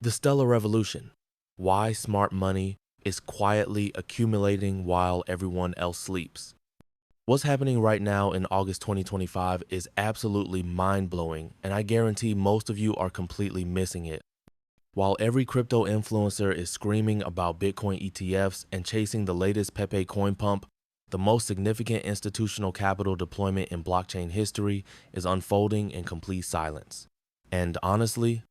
The Stellar Revolution. Why smart money is quietly accumulating while everyone else sleeps. What's happening right now in August 2025 is absolutely mind-blowing, and I guarantee most of you are completely missing it. While every crypto influencer is screaming about Bitcoin ETFs and chasing the latest Pepe coin pump, the most significant institutional capital deployment in blockchain history is unfolding in complete silence. And honestly,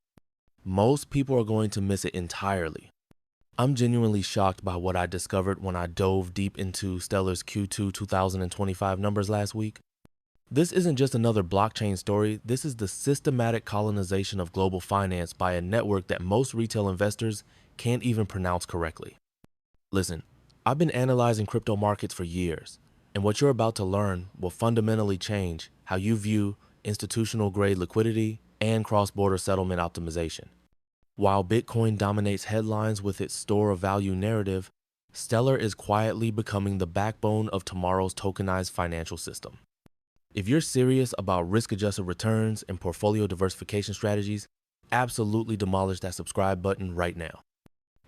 most people are going to miss it entirely. I'm genuinely shocked by what I discovered when I dove deep into Stellar's Q2 2025 numbers last week. This isn't just another blockchain story, this is the systematic colonization of global finance by a network that most retail investors can't even pronounce correctly. Listen, I've been analyzing crypto markets for years, and what you're about to learn will fundamentally change how you view institutional-grade liquidity and cross-border settlement optimization. While Bitcoin dominates headlines with its store of value narrative, Stellar is quietly becoming the backbone of tomorrow's tokenized financial system. If you're serious about risk-adjusted returns and portfolio diversification strategies, absolutely demolish that subscribe button right now.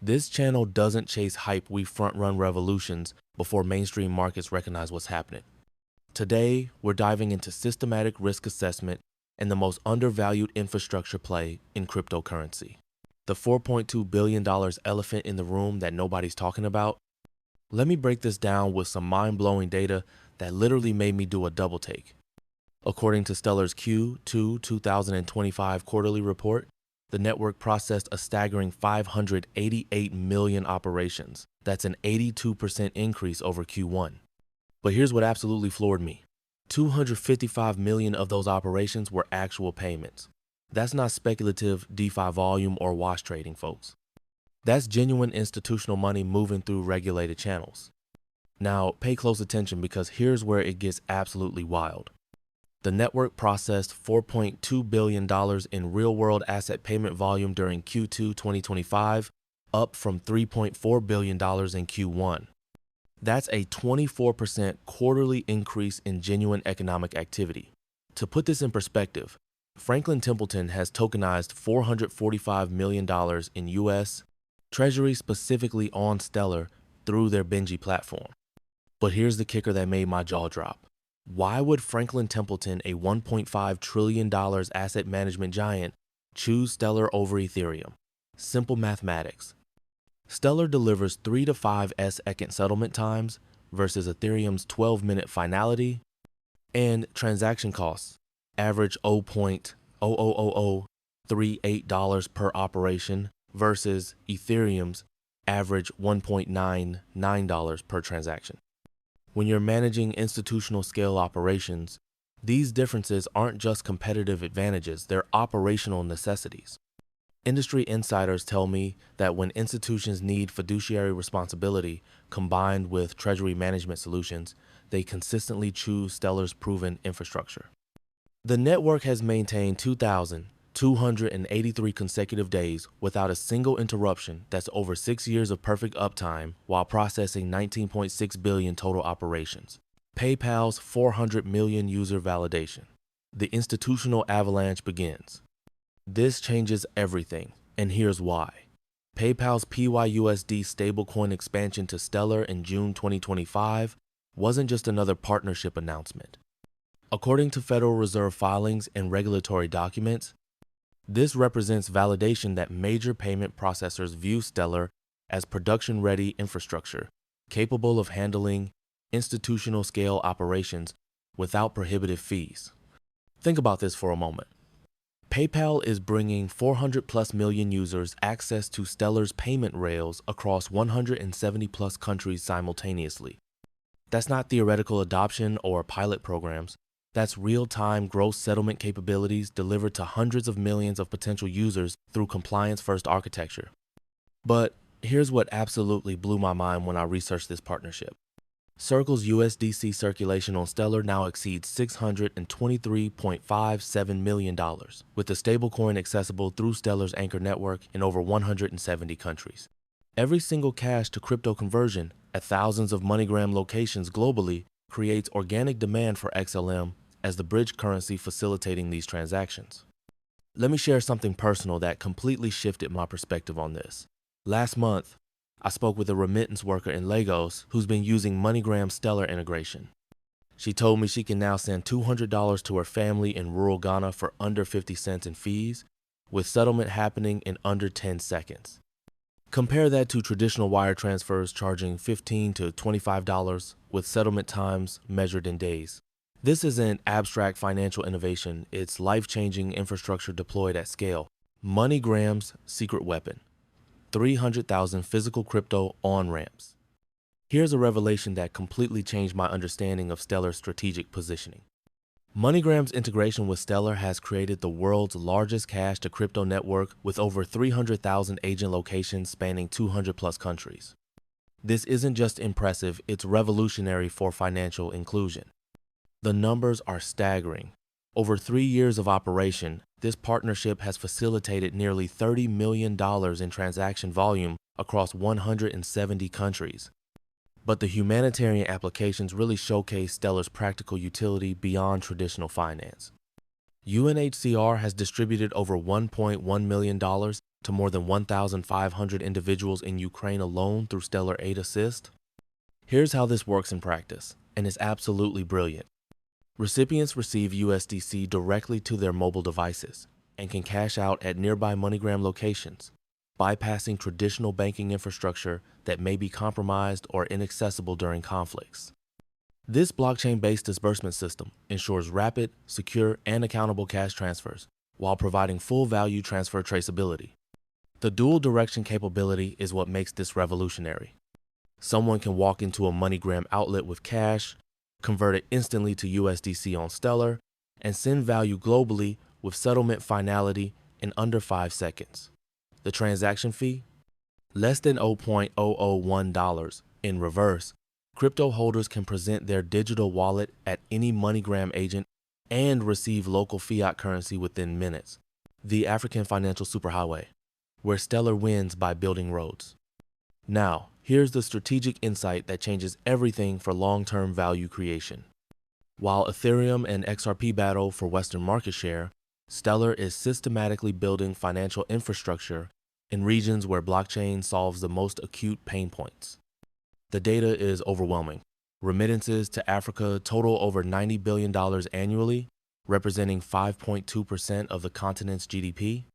This channel doesn't chase hype, we front-run revolutions before mainstream markets recognize what's happening. Today, we're diving into systematic risk assessment and the most undervalued infrastructure play in cryptocurrency. The $4.2 billion elephant in the room that nobody's talking about. Let me break this down with some mind-blowing data that literally made me do a double take. According to Stellar's Q2 2025 quarterly report, the network processed a staggering 588 million operations. That's an 82% increase over Q1. But here's what absolutely floored me. 255 million of those operations were actual payments. That's not speculative DeFi volume or wash trading, folks. That's genuine institutional money moving through regulated channels. Now, pay close attention because here's where it gets absolutely wild. The network processed $4.2 billion in real-world asset payment volume during Q2 2025, up from $3.4 billion in Q1. That's a 24% quarterly increase in genuine economic activity. To put this in perspective, Franklin Templeton has tokenized $445 million in U.S. Treasury specifically on Stellar through their Benji platform. But here's the kicker that made my jaw drop. Why would Franklin Templeton, a $1.5 trillion asset management giant, choose Stellar over Ethereum? Simple mathematics. Stellar delivers 3 to 5 second settlement times versus Ethereum's 12-minute finality, and transaction costs average $0.00038 per operation versus Ethereum's average $1.99 per transaction. When you're managing institutional scale operations, these differences aren't just competitive advantages, they're operational necessities. Industry insiders tell me that when institutions need fiduciary responsibility combined with treasury management solutions, they consistently choose Stellar's proven infrastructure. The network has maintained 2,283 consecutive days without a single interruption. That's over 6 years of perfect uptime while processing 19.6 billion total operations. PayPal's 400 million user validation. The institutional avalanche begins. This changes everything, and here's why. PayPal's PYUSD stablecoin expansion to Stellar in June 2025 wasn't just another partnership announcement. According to Federal Reserve filings and regulatory documents, this represents validation that major payment processors view Stellar as production-ready infrastructure, capable of handling institutional-scale operations without prohibitive fees. Think about this for a moment. PayPal is bringing 400+ million users access to Stellar's payment rails across 170+ countries simultaneously. That's not theoretical adoption or pilot programs. That's real-time gross settlement capabilities delivered to hundreds of millions of potential users through compliance-first architecture. But here's what absolutely blew my mind when I researched this partnership. Circle's USDC circulation on Stellar now exceeds $623.57 million, with the stablecoin accessible through Stellar's anchor network in over 170 countries. Every single cash to crypto conversion at thousands of MoneyGram locations globally creates organic demand for XLM as the bridge currency facilitating these transactions. Let me share something personal that completely shifted my perspective on this. Last month, I spoke with a remittance worker in Lagos who's been using MoneyGram Stellar integration. She told me she can now send $200 to her family in rural Ghana for under 50 cents in fees, with settlement happening in under 10 seconds. Compare that to traditional wire transfers charging $15 to $25 with settlement times measured in days. This isn't abstract financial innovation, it's life-changing infrastructure deployed at scale. MoneyGram's secret weapon: 300,000 physical crypto on-ramps. Here's a revelation that completely changed my understanding of Stellar's strategic positioning. MoneyGram's integration with Stellar has created the world's largest cash-to-crypto network with over 300,000 agent locations spanning 200 plus countries. This isn't just impressive, it's revolutionary for financial inclusion. The numbers are staggering. Over 3 years of operation, this partnership has facilitated nearly $30 million in transaction volume across 170 countries. But the humanitarian applications really showcase Stellar's practical utility beyond traditional finance. UNHCR has distributed over $1.1 million to more than 1,500 individuals in Ukraine alone through Stellar Aid Assist. Here's how this works in practice, and it's absolutely brilliant. Recipients receive USDC directly to their mobile devices and can cash out at nearby MoneyGram locations, bypassing traditional banking infrastructure that may be compromised or inaccessible during conflicts. This blockchain-based disbursement system ensures rapid, secure, and accountable cash transfers while providing full value transfer traceability. The dual direction capability is what makes this revolutionary. Someone can walk into a MoneyGram outlet with cash, convert it instantly to USDC on Stellar, and send value globally with settlement finality in under 5 seconds. The transaction fee? Less than $0.001. In reverse, crypto holders can present their digital wallet at any MoneyGram agent and receive local fiat currency within minutes. The African financial superhighway, where Stellar wins by building roads. Now, here's the strategic insight that changes everything for long-term value creation. While Ethereum and XRP battle for Western market share, Stellar is systematically building financial infrastructure in regions where blockchain solves the most acute pain points. The data is overwhelming. Remittances to Africa total over $90 billion annually, representing 5.2% of the continent's GDP.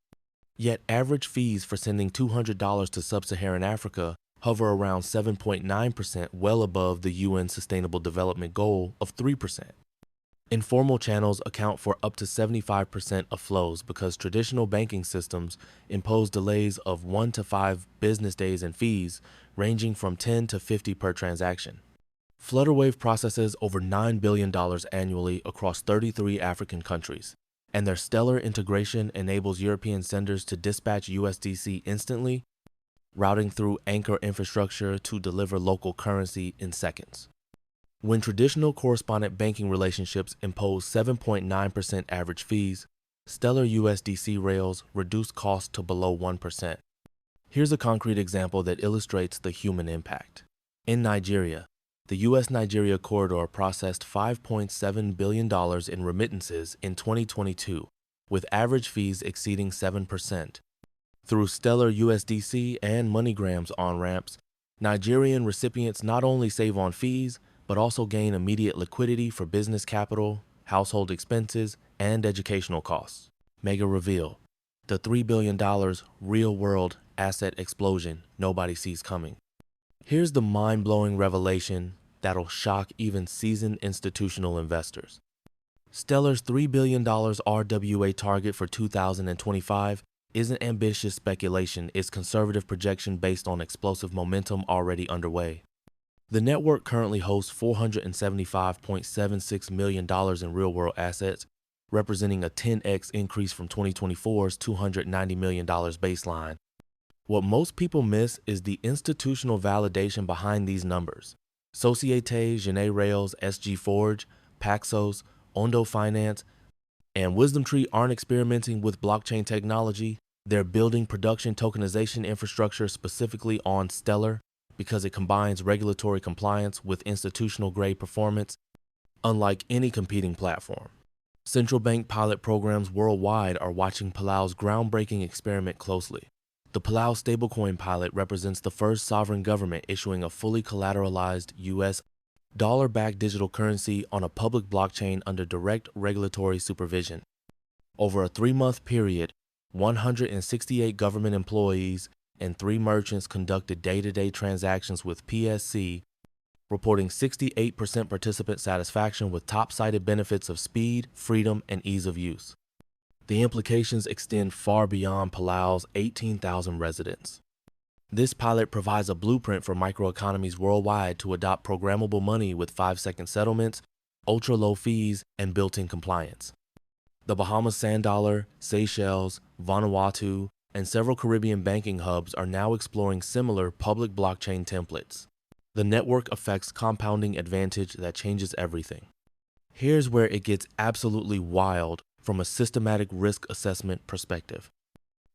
Yet average fees for sending $200 to sub-Saharan Africa hover around 7.9%, well above the UN Sustainable Development Goal of 3%. Informal channels account for up to 75% of flows because traditional banking systems impose delays of 1 to 5 business days in fees, ranging from 10 to 50 per transaction. Flutterwave processes over $9 billion annually across 33 African countries, and their Stellar integration enables European senders to dispatch USDC instantly, routing through Anchor infrastructure to deliver local currency in seconds. When traditional correspondent banking relationships impose 7.9% average fees, Stellar USDC rails reduce costs to below 1%. Here's a concrete example that illustrates the human impact. In Nigeria, the US-Nigeria corridor processed $5.7 billion in remittances in 2022, with average fees exceeding 7%. Through Stellar USDC and MoneyGram's on-ramps, Nigerian recipients not only save on fees, but also gain immediate liquidity for business capital, household expenses, and educational costs. Mega reveal: the $3 billion real-world asset explosion nobody sees coming. Here's the mind-blowing revelation that'll shock even seasoned institutional investors. Stellar's $3 billion RWA target for 2025 isn't ambitious speculation, it's conservative projection based on explosive momentum already underway. The network currently hosts $475.76 million in real-world assets, representing a 10x increase from 2024's $290 million baseline. What most people miss is the institutional validation behind these numbers. Societe Generale's SG Forge, Paxos, Ondo Finance, and WisdomTree aren't experimenting with blockchain technology. They're building production tokenization infrastructure specifically on Stellar because it combines regulatory compliance with institutional-grade performance, unlike any competing platform. Central bank pilot programs worldwide are watching Palau's groundbreaking experiment closely. The Palau stablecoin pilot represents the first sovereign government issuing a fully collateralized U.S. dollar-backed digital currency on a public blockchain under direct regulatory supervision. Over a 3-month period, 168 government employees and 3 merchants conducted day-to-day transactions with PSC, reporting 68% participant satisfaction with top-cited benefits of speed, freedom, and ease of use. The implications extend far beyond Palau's 18,000 residents. This pilot provides a blueprint for microeconomies worldwide to adopt programmable money with 5-second settlements, ultra-low fees, and built-in compliance. The Bahamas Sand Dollar, Seychelles, Vanuatu, and several Caribbean banking hubs are now exploring similar public blockchain templates. The network affects compounding advantage that changes everything. Here's where it gets absolutely wild from a systematic risk assessment perspective.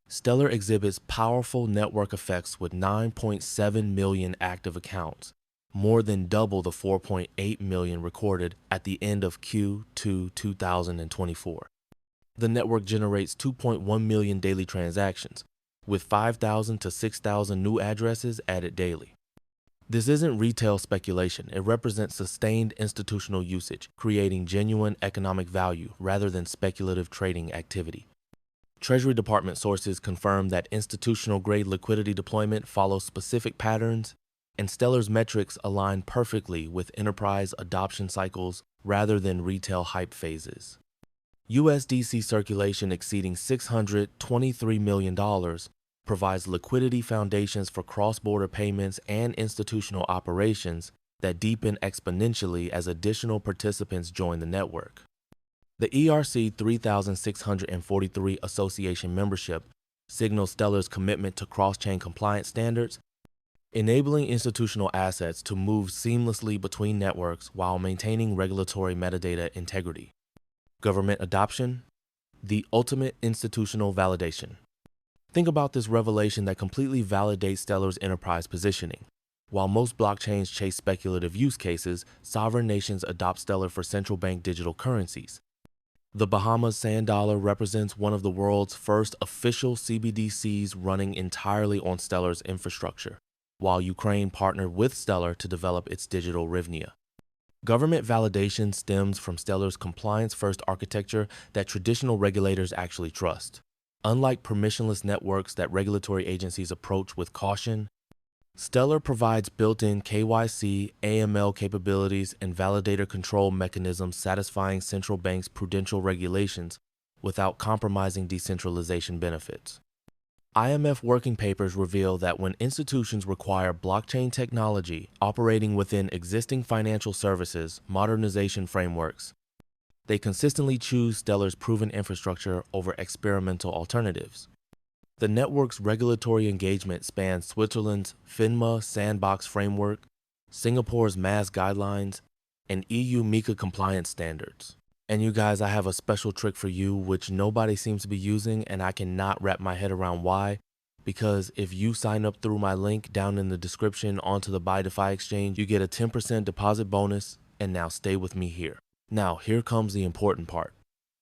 Stellar exhibits powerful network effects with 9.7 million active accounts, more than double the 4.8 million recorded at the end of Q2 2024. The network generates 2.1 million daily transactions, with 5,000 to 6,000 new addresses added daily. This isn't retail speculation. It represents sustained institutional usage, creating genuine economic value rather than speculative trading activity. Treasury Department sources confirm that institutional-grade liquidity deployment follows specific patterns, and Stellar's metrics align perfectly with enterprise adoption cycles rather than retail hype phases. USDC circulation exceeding $623 million provides liquidity foundations for cross-border payments and institutional operations that deepen exponentially as additional participants join the network. The ERC 3643 association membership signals Stellar's commitment to cross-chain compliance standards, enabling institutional assets to move seamlessly between networks while maintaining regulatory metadata integrity. Government adoption, the ultimate institutional validation. Think about this revelation that completely validates Stellar's enterprise positioning. While most blockchains chase speculative use cases, sovereign nations adopt Stellar for central bank digital currencies. The Bahamas Sand Dollar represents one of the world's first official CBDCs running entirely on Stellar's infrastructure, while Ukraine partnered with Stellar to develop its digital hryvnia. Government validation stems from Stellar's compliance-first architecture that traditional regulators actually trust. Unlike permissionless networks that regulatory agencies approach with caution, Stellar provides built-in KYC, AML capabilities, and validator control mechanisms satisfying central banks' prudential regulations without compromising decentralization benefits. IMF working papers reveal that when institutions require blockchain technology operating within existing financial services modernization frameworks, they consistently choose Stellar's proven infrastructure over experimental alternatives. The network's regulatory engagement spans Switzerland's FINMA sandbox framework, Singapore's MAS guidelines, and EU MiCA compliance standards. And you guys, I have a special trick for you which nobody seems to be using, and I cannot wrap my head around why. Because if you sign up through my link down in the description onto the Buy DeFi exchange, you get a 10% deposit bonus, and now stay with me here. Now, here comes the important part.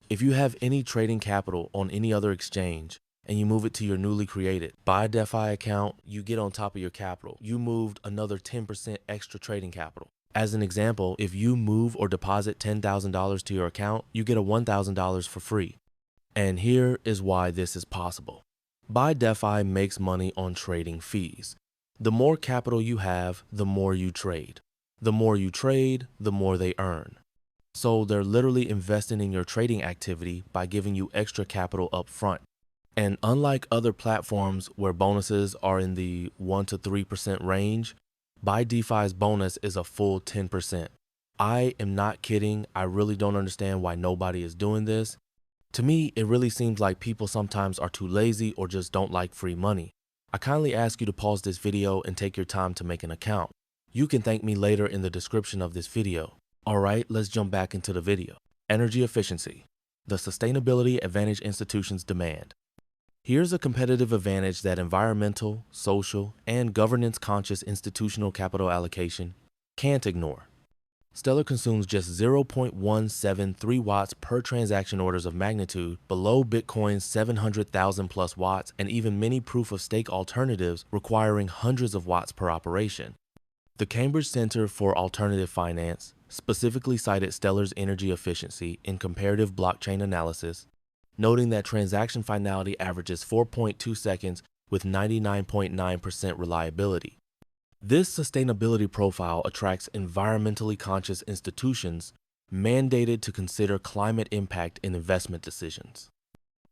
If you have any trading capital on any other exchange and you move it to your newly created Buy DeFi account, you get on top of your capital. You moved another 10% extra trading capital. As an example, if you move or deposit $10,000 to your account, you get a $1,000 for free. And here is why this is possible. Buy DeFi makes money on trading fees. The more capital you have, the more you trade. The more you trade, the more they earn. So they're literally investing in your trading activity by giving you extra capital up front. And unlike other platforms where bonuses are in the 1 to 3% range, Buy DeFi's bonus is a full 10%. I am not kidding. I really don't understand why nobody is doing this. To me, it really seems like people sometimes are too lazy or just don't like free money. I kindly ask you to pause this video and take your time to make an account. You can thank me later in the description of this video. Alright, let's jump back into the video. Energy efficiency, the sustainability advantage institutions demand. Here's a competitive advantage that environmental, social, and governance-conscious institutional capital allocation can't ignore. Stellar consumes just 0.173 watts per transaction orders of magnitude, below Bitcoin's 700,000 plus watts, and even many proof-of-stake alternatives requiring hundreds of watts per operation. The Cambridge Center for Alternative Finance specifically cited Stellar's energy efficiency in comparative blockchain analysis, noting that transaction finality averages 4.2 seconds with 99.9% reliability. This sustainability profile attracts environmentally conscious institutions mandated to consider climate impact in investment decisions.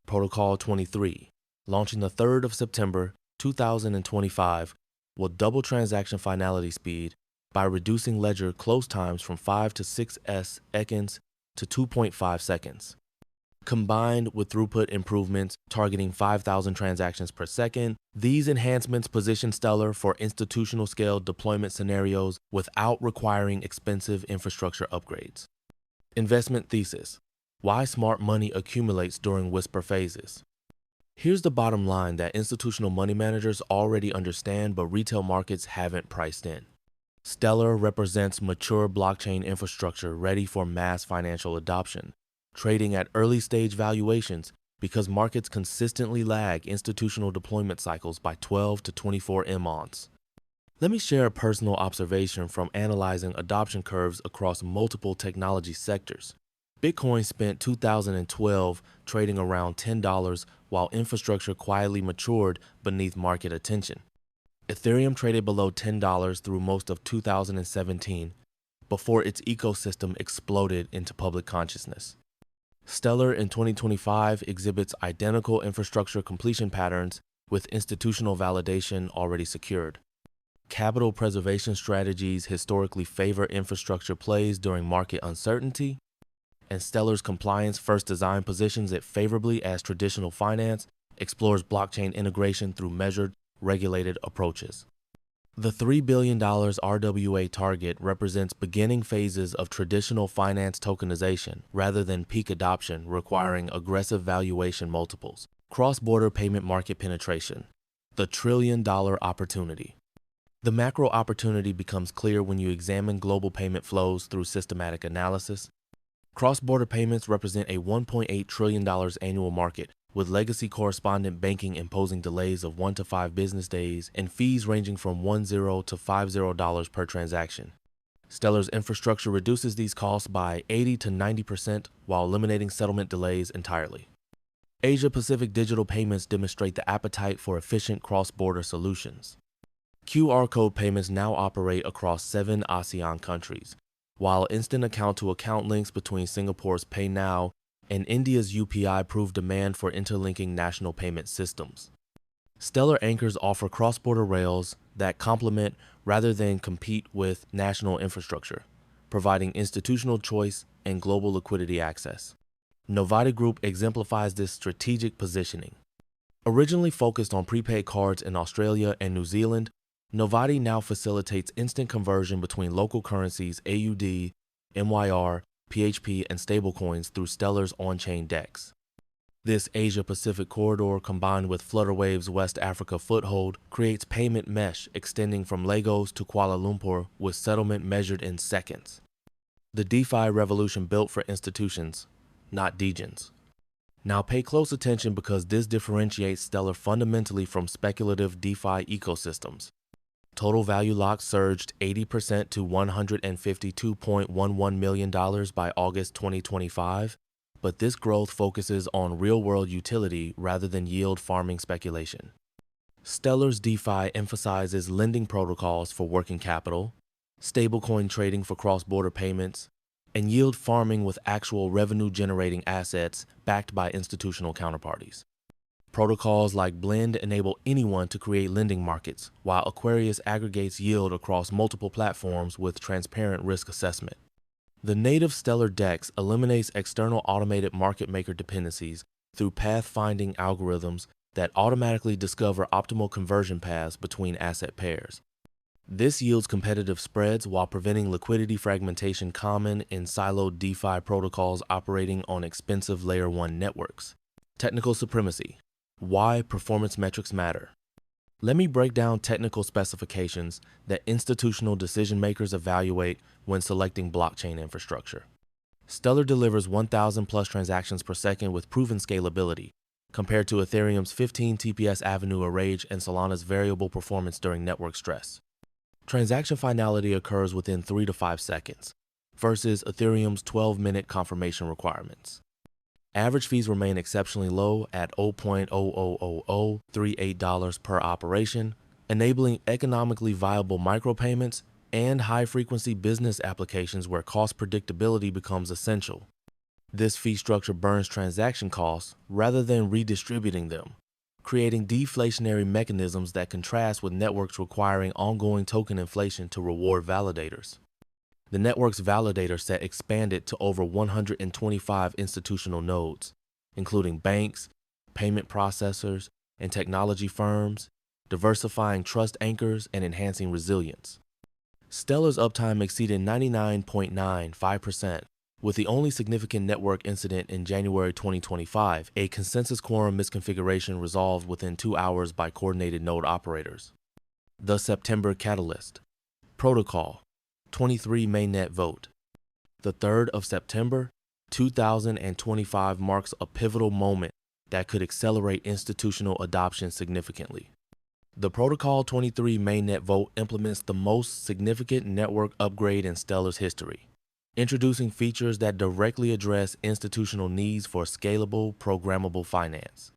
Protocol 23, launching the 3rd of September 2025, will double transaction finality speed by reducing ledger close times from 5 to 6 seconds to 2.5 seconds. Combined with throughput improvements targeting 5,000 transactions per second, these enhancements position Stellar for institutional-scale deployment scenarios without requiring expensive infrastructure upgrades. Investment thesis: why smart money accumulates during whisper phases. Here's the bottom line that institutional money managers already understand but retail markets haven't priced in. Stellar represents mature blockchain infrastructure ready for mass financial adoption, trading at early-stage valuations because markets consistently lag institutional deployment cycles by 12 to 24 months. Let me share a personal observation from analyzing adoption curves across multiple technology sectors. Bitcoin spent 2012 trading around $10 while infrastructure quietly matured beneath market attention. Ethereum traded below $10 through most of 2017 before its ecosystem exploded into public consciousness. Stellar in 2025 exhibits identical infrastructure completion patterns with institutional validation already secured. Capital preservation strategies historically favor infrastructure plays during market uncertainty, and Stellar's compliance-first design positions it favorably as traditional finance explores blockchain integration through measured, regulated approaches. The $3 billion RWA target represents beginning phases of traditional finance tokenization rather than peak adoption requiring aggressive valuation multiples. Cross-border payment market penetration, the trillion-dollar opportunity. The macro opportunity becomes clear when you examine global payment flows through systematic analysis. Cross-border payments represent a $1.8 trillion annual market, with legacy correspondent banking imposing delays of 1 to 5 business days and fees ranging from $10 to $50 per transaction. Stellar's infrastructure reduces these costs by 80 to 90% while eliminating settlement delays entirely. Asia-Pacific digital payments demonstrate the appetite for efficient cross-border solutions. QR code payments now operate across 7 ASEAN countries, while instant account-to-account links between Singapore's Pay Now and India's UPI prove demand for interlinking national payment systems. Stellar anchors offer cross-border rails that complement rather than compete with national infrastructure, providing institutional choice and global liquidity access. Novati Group exemplifies this strategic positioning. Originally focused on prepaid cards in Australia and New Zealand, Novati now facilitates instant conversion between local currencies AUD, MYR, PHP, and stablecoins through Stellar's on-chain DEX. This Asia-Pacific corridor, combined with Flutterwave's West Africa foothold, creates payment mesh extending from Lagos to Kuala Lumpur with settlement measured in seconds. The DeFi revolution built for institutions, not degens. Now pay close attention because this differentiates Stellar fundamentally from speculative DeFi ecosystems. Total value lock surged 80% to $152.11 million by August 2025, but this growth focuses on real-world utility rather than yield farming speculation. Stellar's DeFi emphasizes lending protocols for working capital, stablecoin trading for cross-border payments, and yield farming with actual revenue-generating assets backed by institutional counterparties. Protocols like Blend enable anyone to create lending markets, while Aquarius aggregates yield across multiple platforms with transparent risk assessment. The native Stellar DEX eliminates external automated market maker dependencies through pathfinding algorithms that automatically discover optimal conversion paths between asset pairs. This yields competitive spreads while preventing liquidity fragmentation common in siloed DeFi protocols operating on expensive Layer 1 networks. Technical supremacy. Why performance metrics matter. Let me break down technical specifications that institutional decision makers evaluate when selecting blockchain infrastructure. Stellar delivers 1,000 plus transactions per second with proven scalability, compared to Ethereum's 15 TPS Avenue of Rage and Solana's variable performance during network stress. Transaction finality occurs within 3 to 5 seconds, versus Ethereum's 12-minute confirmation requirements. Average fees remain exceptionally low at $0.00038 per operation, enabling economically viable micropayments and high-frequency business applications where cost predictability becomes essential. This fee structure burns transaction costs rather than redistributing them, creating deflationary mechanisms that contrast with networks requiring ongoing token inflation to reward validators. The network's validator set expanded to over 125 institutional nodes, including banks, payment processors, and technology firms, diversifying trust anchors and enhancing resilience. Stellar's uptime exceeded 99.95%, with the only significant network incident in January 2025, a consensus quorum misconfiguration resolved within 2 hours by coordinated node operators. The September Catalyst. Protocol. 23 mainnet vote. The 3rd of September, 2025 marks a pivotal moment that could accelerate institutional adoption significantly. The Protocol 23 mainnet vote implements the most significant network upgrade in Stellar's history, introducing features that directly address institutional needs for scalable, programmable finance.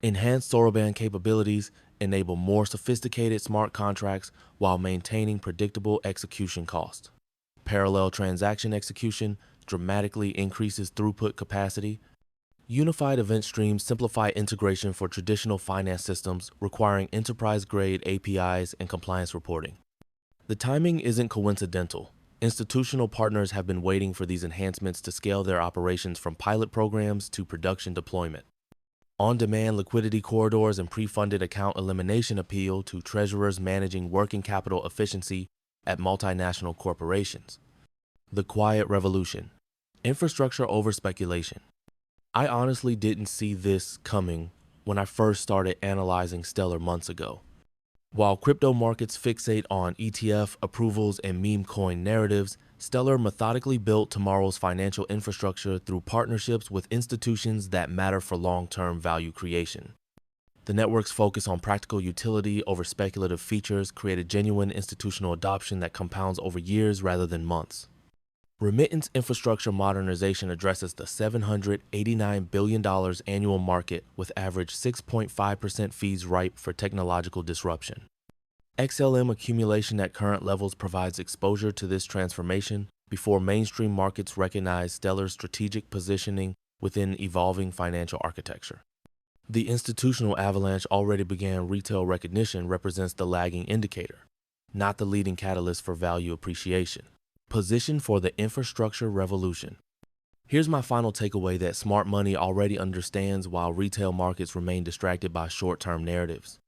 Enhanced Soroban capabilities enable more sophisticated smart contracts while maintaining predictable execution costs. Parallel transaction execution dramatically increases throughput capacity. Unified event streams simplify integration for traditional finance systems requiring enterprise-grade APIs and compliance reporting. The timing isn't coincidental. Institutional partners have been waiting for these enhancements to scale their operations from pilot programs to production deployment. On-demand liquidity corridors and pre-funded account elimination appeal to treasurers managing working capital efficiency at multinational corporations. The quiet revolution. Infrastructure over speculation. I honestly didn't see this coming when I first started analyzing Stellar months ago. While crypto markets fixate on ETF approvals and meme coin narratives, Stellar methodically built tomorrow's financial infrastructure through partnerships with institutions that matter for long-term value creation. The network's focus on practical utility over speculative features created genuine institutional adoption that compounds over years rather than months. Remittance infrastructure modernization addresses the $789 billion annual market with average 6.5% fees ripe for technological disruption. XLM accumulation at current levels provides exposure to this transformation before mainstream markets recognize Stellar's strategic positioning within evolving financial architecture. The institutional avalanche already began retail recognition represents the lagging indicator, not the leading catalyst for value appreciation. Position for the infrastructure revolution. Here's my final takeaway that smart money already understands while retail markets remain distracted by short-term narratives.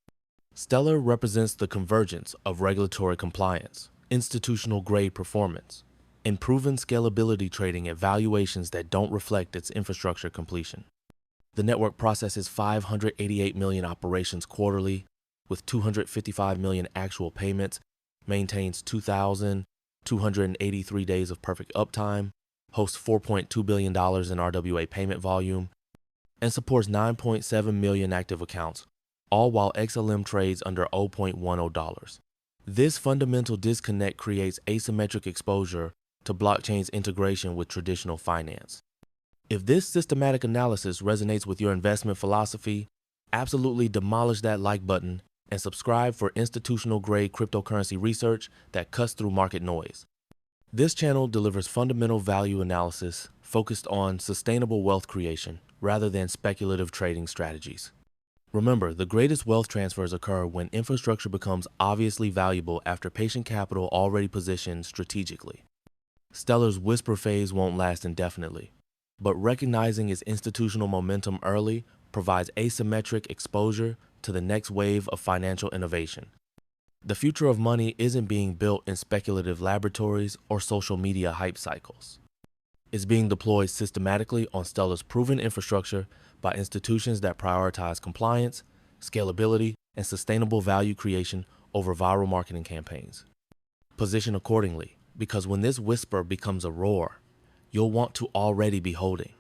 Stellar represents the convergence of regulatory compliance, institutional-grade performance, and proven scalability trading at valuations that don't reflect its infrastructure completion. The network processes 588 million operations quarterly, with 255 million actual payments, maintains 2,283 days of perfect uptime, hosts $4.2 billion in RWA payment volume, and supports 9.7 million active accounts, all while XLM trades under $0.10. This fundamental disconnect creates asymmetric exposure to blockchain's integration with traditional finance. If this systematic analysis resonates with your investment philosophy, absolutely demolish that like button and subscribe for institutional-grade cryptocurrency research that cuts through market noise. This channel delivers fundamental value analysis focused on sustainable wealth creation rather than speculative trading strategies. Remember, the greatest wealth transfers occur when infrastructure becomes obviously valuable after patient capital already positioned strategically. Stellar's whisper phase won't last indefinitely, but recognizing its institutional momentum early provides asymmetric exposure to the next wave of financial innovation. The future of money isn't being built in speculative laboratories or social media hype cycles. It's being deployed systematically on Stellar's proven infrastructure by institutions that prioritize compliance, scalability, and sustainable value creation over viral marketing campaigns. Position accordingly, because when this whisper becomes a roar, you'll want to already be holding.